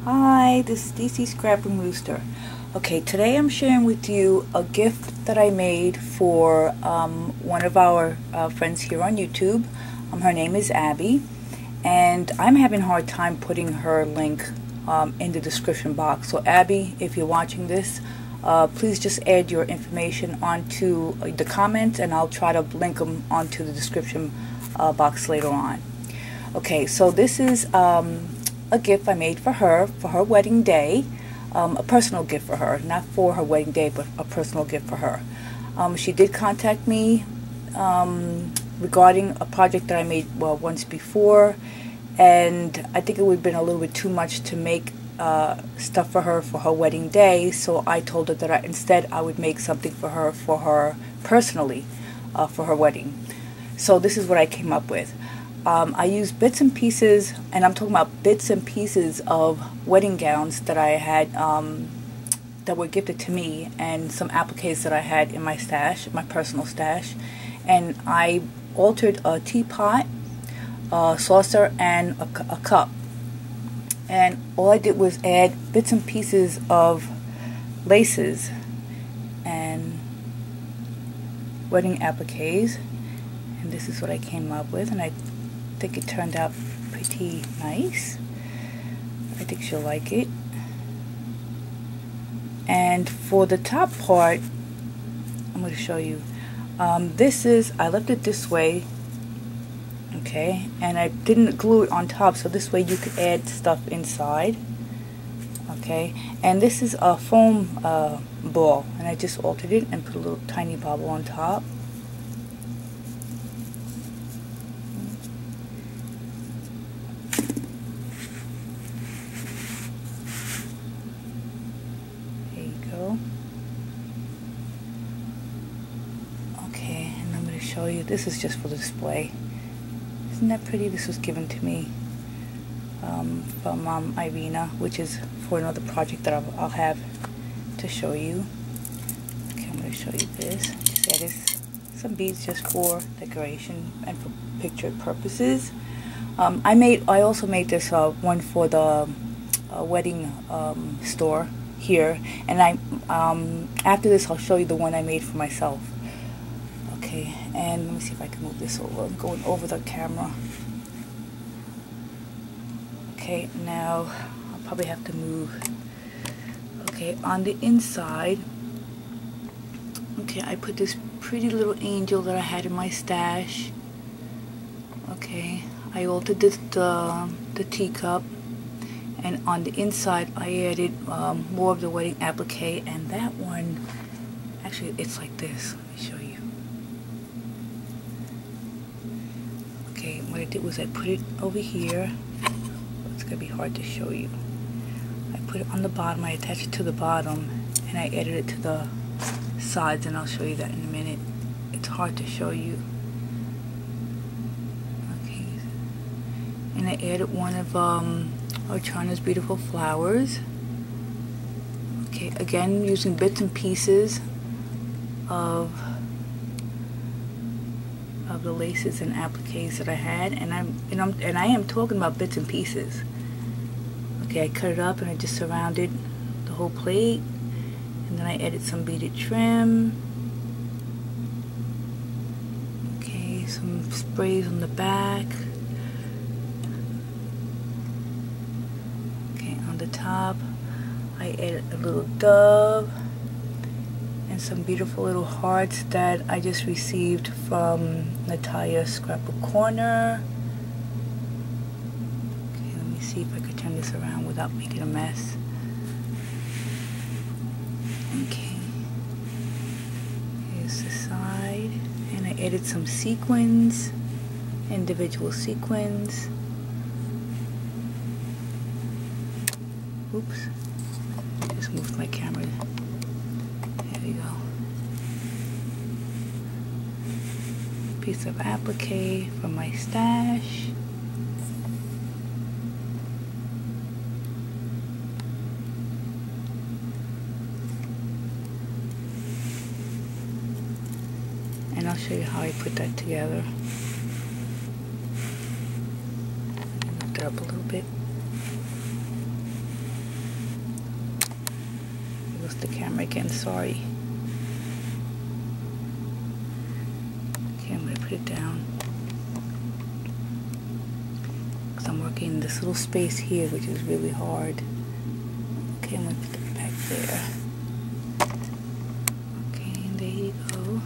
Hi, this is DC Scrapping Rooster. Okay, today I'm sharing with you a gift that I made for one of our friends here on YouTube. Her name is Abbie, and I'm having a hard time putting her link in the description box. So Abbie, if you're watching this, please just add your information onto the comments, and I'll try to link them onto the description box later on. Okay, so this is a gift I made for her wedding day, a personal gift for her, not for her wedding day, but a personal gift for her. She did contact me regarding a project that I made once before, and I think it would have been a little bit too much to make stuff for her wedding day, so I told her that instead I would make something for her personally for her wedding. So this is what I came up with. I used bits and pieces, and I'm talking about bits and pieces of wedding gowns that I had that were gifted to me, and some appliques that I had in my stash, my personal stash. And I altered a teapot, a saucer, and a cup. And all I did was add bits and pieces of laces and wedding appliques. And this is what I came up with, and I think it turned out pretty nice. I think she'll like it. And for the top part, I'm going to show you. I left it this way, okay, and I didn't glue it on top, so this way you could add stuff inside, okay. And this is a foam ball, and I just altered it and put a little tiny bobble on top. Okay, and I'm going to show you, this is just for the display. Isn't that pretty? This was given to me from Irina, which is for another project that I'll have to show you. Okay, I'm going to show you this. Just added some beads just for decoration and for picture purposes. I also made this one for the wedding store here, and after this I'll show you the one I made for myself. Okay, and let me see if I can move this over. I'm going over the camera. Okay, now I'll probably have to move. Okay, on the inside, okay, I put this pretty little angel that I had in my stash. Okay, I altered the teacup, and on the inside I added more of the wedding applique, and that one, actually it's like this. Let me show you. Okay, what I did was I put it over here. It's gonna be hard to show you. I put it on the bottom, I attached it to the bottom, and I added it to the sides, and I'll show you that in a minute. It's hard to show you. Okay, and I added one of Ochana's beautiful flowers. Okay, again using bits and pieces of the laces and appliques that I had, and I am talking about bits and pieces. Okay, I cut it up and I just surrounded the whole plate, and then I added some beaded trim. Okay, some sprays on the back. Okay, on the top I added a little dove and some beautiful little hearts that I just received from Natalia's Scrapbook Corner. Okay, let me see if I could turn this around without making a mess. Okay, here's the side, and I added some sequins, individual sequins. Oops, just moved my camera. There we go. Piece of applique from my stash. And I'll show you how I put that together. Lift it up a little bit. sorry. Okay, I'm gonna put it down. Because I'm working in this little space here, which is really hard. Okay, I'm gonna put it back there. Okay, there you go.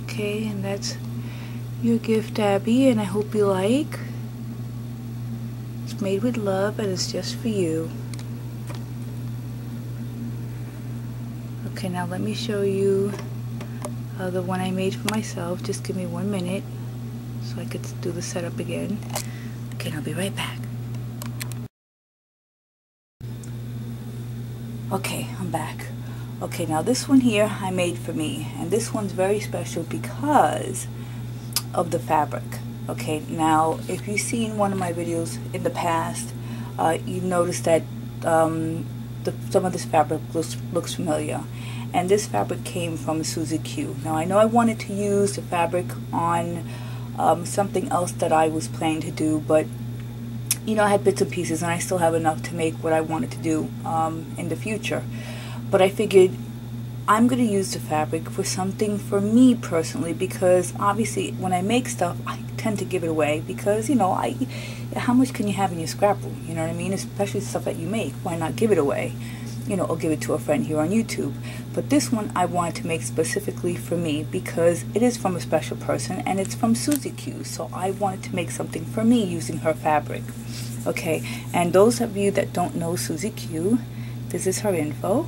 Okay, and that's your gift, Abbie, and I hope you like. It's made with love and it's just for you. Okay, now let me show you the one I made for myself. Just give me 1 minute so I could do the setup again. Okay, and I'll be right back. Okay, I'm back. Okay, now this one here I made for me, and this one's very special because of the fabric. Okay, now if you've seen one of my videos in the past, you noticed that some of this fabric looks familiar, and this fabric came from Susie Q. Now I know I wanted to use the fabric on something else that I was planning to do, but you know, I had bits and pieces and I still have enough to make what I wanted to do in the future. But I figured I'm going to use the fabric for something for me personally, because obviously when I make stuff I tend to give it away, because you know, how much can you have in your scrap room, you know what I mean, especially stuff that you make. Why not give it away, you know, or give it to a friend here on YouTube. But this one I wanted to make specifically for me because it is from a special person and it's from Susie Q, so I wanted to make something for me using her fabric. Okay, and those of you that don't know Susie Q, this is her info.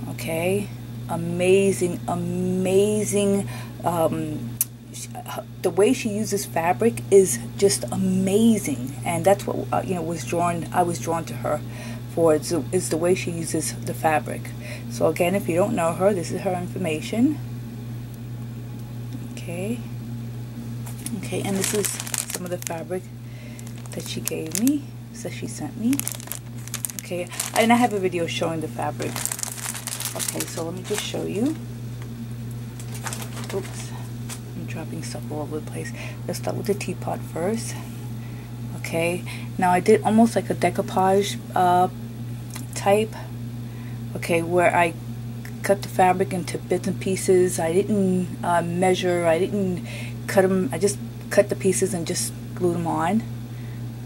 Okay, amazing, amazing. The way she uses fabric is just amazing, and that's what you know, I was drawn to her for, is the way she uses the fabric. So again, if you don't know her, this is her information. Okay, and this is some of the fabric that she gave me, that she sent me. Okay, and I have a video showing the fabric. Okay, so let me just show you. Oops, I'm dropping stuff all over the place. Let's start with the teapot first. Okay, now I did almost like a decoupage type. Okay, where I cut the fabric into bits and pieces. I didn't measure, I didn't cut them, I just cut the pieces and just glued them on.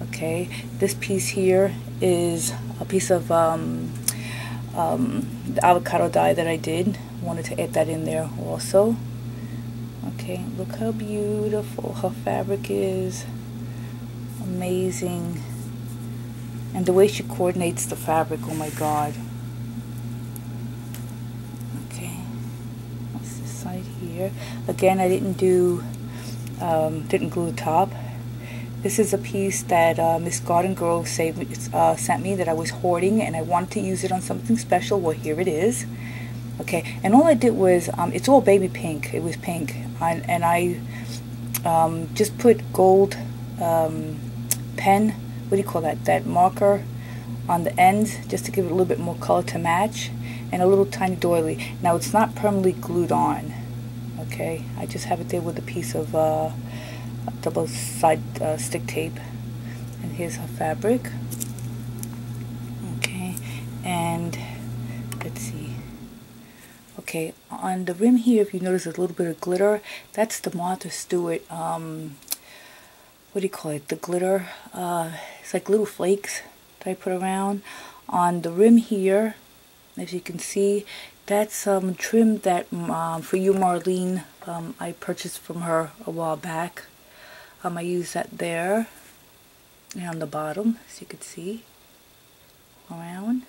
Okay, this piece here is a piece of the avocado dye that I did. Wanted to add that in there also. Okay, look how beautiful her fabric is. Amazing. And the way she coordinates the fabric, oh my god. Okay, what's this side here? Again, I didn't glue the top. This is a piece that Miss Garden Girl sent me that I was hoarding, and I wanted to use it on something special. Well, here it is. Okay, and all I did was, it's all baby pink. It was pink, and I just put gold pen, what do you call that? That marker on the ends, just to give it a little bit more color to match, and a little tiny doily. Now it's not permanently glued on. Okay, I just have it there with a piece of double side stick tape, and here's her fabric. Okay, and let's see. Okay, on the rim here, if you notice a little bit of glitter, that's the Martha Stewart, what do you call it, the glitter, it's like little flakes that I put around. On the rim here, as you can see, that's some trim that for you, Marlene, I purchased from her a while back. I use that there, and on the bottom, as you can see, around.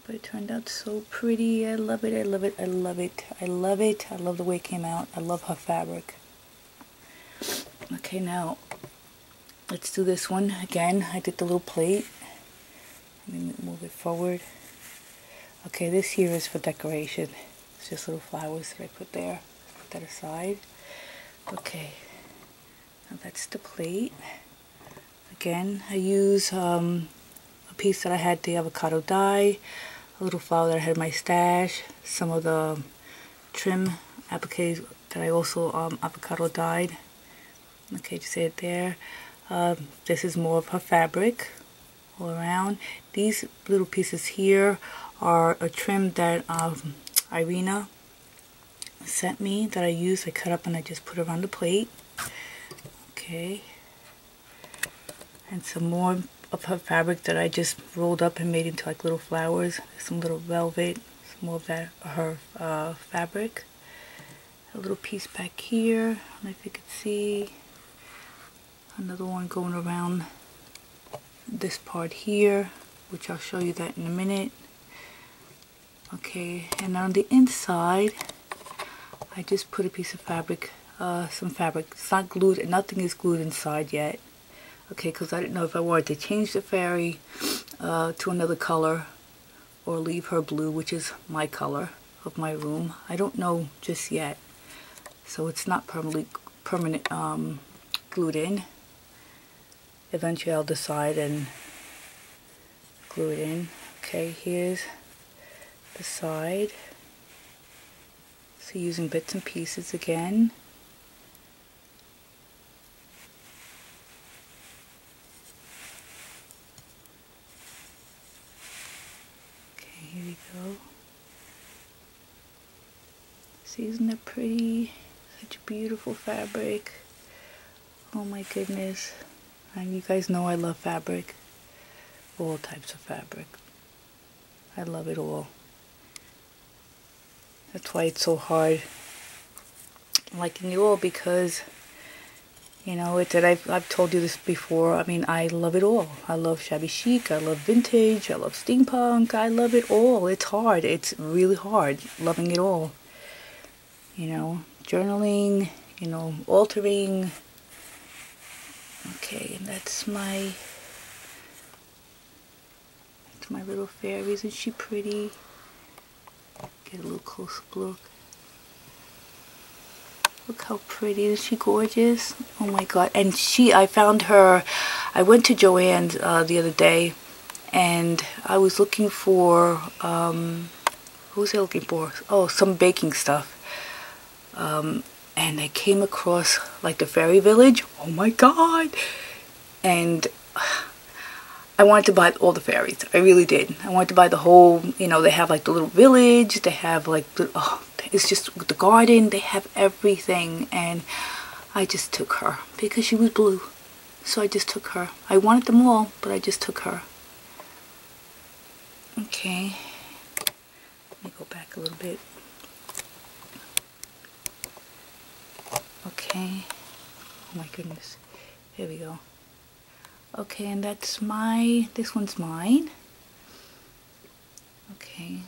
But it turned out so pretty. I love it, I love it, I love it, I love it. I love the way it came out. I love her fabric. Okay, now, let's do this one. Again, I did the little plate. Let me move it forward. Okay, this here is for decoration. It's just little flowers that I put there. Put that aside. Okay, now that's the plate. Again, I use a piece that I had the avocado dye, a little flower that I had in my stash, some of the trim appliques that I also avocado dyed. Okay, just it there. This is more of her fabric all around. These little pieces here are a trim that Irina sent me that I used. I cut up and I just put around the plate. Okay. And some more of her fabric that I just rolled up and made into like little flowers. Some little velvet, some more of that her fabric. A little piece back here, I don't know if you can see. Another one going around this part here, which I'll show you that in a minute. Okay, and on the inside, I just put a piece of fabric, some fabric. It's not glued, nothing is glued inside yet. Okay, because I didn't know if I wanted to change the fairy to another color or leave her blue, which is my color of my room. I don't know just yet. So it's not permanent glued in. Eventually I'll decide and glue it in. Okay, here's the side. So using bits and pieces again. Okay, here we go. See, isn't that pretty? Such a beautiful fabric. Oh my goodness. And you guys know I love fabric. All types of fabric. I love it all. That's why it's so hard liking it all, because you know I've told you this before. I mean, I love it all. I love shabby chic, I love vintage, I love steampunk, I love it all. It's hard. It's really hard loving it all. You know, journaling, you know, altering. Okay, and that's my little fairy. Isn't she pretty? Get a little close look. Look how pretty. Is she gorgeous? Oh my god. And I found her, I went to Joann's the other day, and I was looking for, what was I looking for? Oh, some baking stuff. And I came across like the fairy village. Oh my god. And I wanted to buy all the fairies. I really did. I wanted to buy the whole, you know, they have like the little village, they have like the, oh, it's just the garden, they have everything. And I just took her because she was blue. So I just took her. I wanted them all, but I just took her. Okay. Let me go back a little bit. Okay. Oh my goodness. Here we go. Okay, and that's this one's mine. Okay.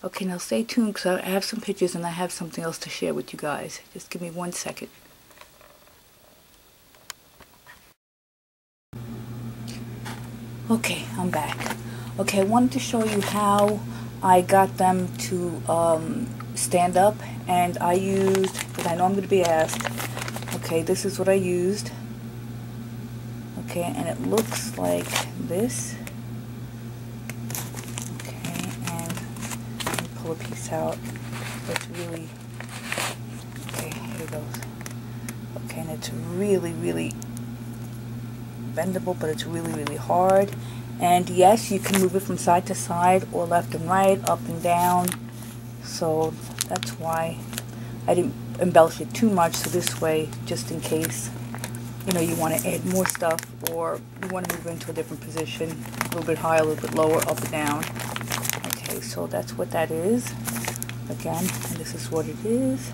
Okay, now stay tuned because I have some pictures and I have something else to share with you guys. Just give me 1 second. Okay, I'm back. Okay, I wanted to show you how I got them to stand up, and I used, because I know I'm going to be asked, okay, this is what I used. Okay, and it looks like this. Okay, and let me pull a piece out. It's really, okay, here it goes. Okay, and it's really, really bendable, but it's really, really hard. And yes, you can move it from side to side or left and right, up and down. So that's why I didn't embellish it too much. So this way, just in case, you know, you want to add more stuff or you want to move into a different position, a little bit higher, a little bit lower, up and down. Okay, so that's what that is. Again, and this is what it is.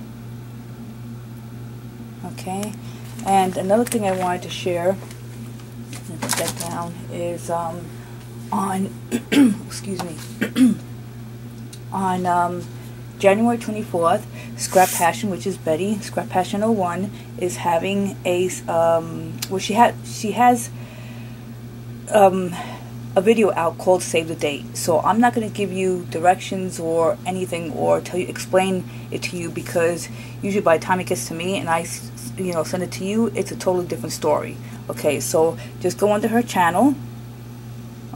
Okay, and another thing I wanted to share, put that down, is on excuse me, on January 24th, Scrap Passion, which is Betty, Scrap Passion 01, is having a well, she has a video out called Save the Date. So I'm not going to give you directions or anything or explain it to you, because usually by the time it gets to me and I, you know, send it to you, it's a totally different story. Okay, so just go onto her channel.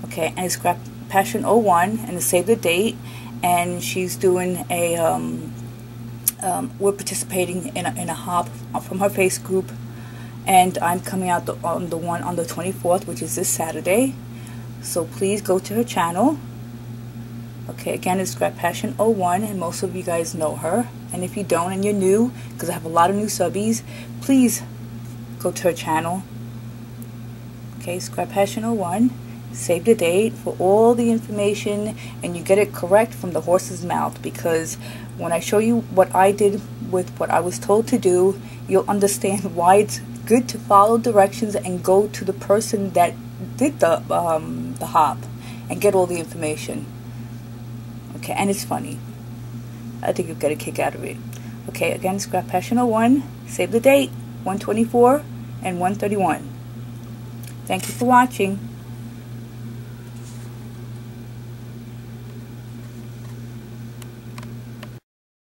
Okay, and it's Scrap Passion 01 and the Save the Date, and she's doing a we're participating in a hop from her face group, and I'm coming out on the one on the 24th, which is this Saturday. So please go to her channel. Okay, again, it's Scrap Passion 01, and most of you guys know her. And if you don't and you're new, because I have a lot of new subbies, please go to her channel. Okay, Scrap Passion 01. Save the date for all the information, and you get it correct from the horse's mouth, because when I show you what I did with what I was told to do, you'll understand why it's good to follow directions and go to the person that did the hop and get all the information. Okay, and it's funny. I think you'll get a kick out of it. Okay, again, Scrap Passion 01. Save the date, 124 and 131. Thank you for watching.